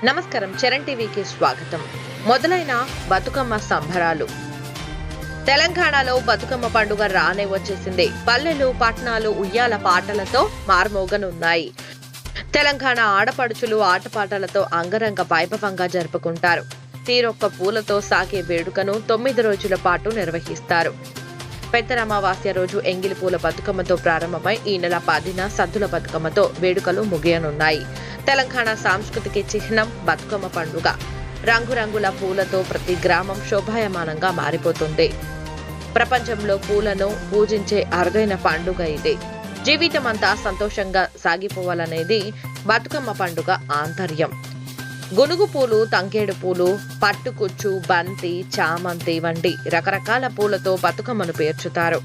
నమస్కారం, చరణ్ టీవీకి స్వాగతం. మొదలైన బతుకమ్మ సంబరాలు. తెలంగాణలో బతుకమ్మ పండుగ రానే వచ్చేసింది. పల్లెలు పట్టణాలు ఉయ్యాల పాటలతో మార్మోగనున్నాయి. తెలంగాణ ఆడపడుచులు ఆటపాటలతో అంగరంగ వైభవంగా జరుపుకుంటారు. తీరొక్క పూలతో సాగే వేడుకను 9 రోజుల పాటు నిర్వహిస్తారు. పెద్దరమావాస్య రోజు ఎంగిలి పూల బతుకమ్మతో ప్రారంభమై ఈ నెల 10న సద్దుల బతుకమ్మతో వేడుకలు ముగియనున్నాయి. తెలంగాణ సంస్కృతికి చిహ్నం బతుకమ్మ పండుగ. రంగురంగుల పూలతో ప్రతి గ్రామం శోభాయమానంగా మారిపోతుంది. ప్రపంచంలో పూలను పూజించే అరుదైన పండుగ ఇది. జీవితమంతా సంతోషంగా సాగిపోవాలనేది బతుకమ్మ పండుగ ఆంతర్యం. గునుగు పూలు, తంగేడు పూలు, పట్టుకుచ్చు, బంతి, చామంతి వంటి రకరకాల పూలతో బతుకమ్మను పేర్చుతారు.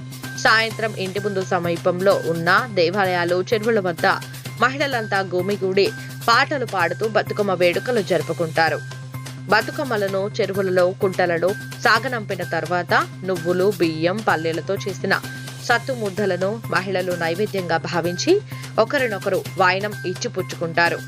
సాయంత్రం ఇంటి ముందు సమీపంలో ఉన్న దేవాలయాలు, చెరువుల వద్ద మహిళలంతా గుమిగూడి పాటలు పాడుతూ బతుకమ్మ వేడుకలు జరుపుకుంటారు. బతుకమ్మలను చెరువులలో, కుంటలలో సాగనంపిన తర్వాత నువ్వులు, బియ్యం, పల్లెలతో చేసిన సత్తు ముద్దలను మహిళలు నైవేద్యంగా భావించి ఒకరినొకరు వాయనం ఇచ్చిపుచ్చుకుంటారు.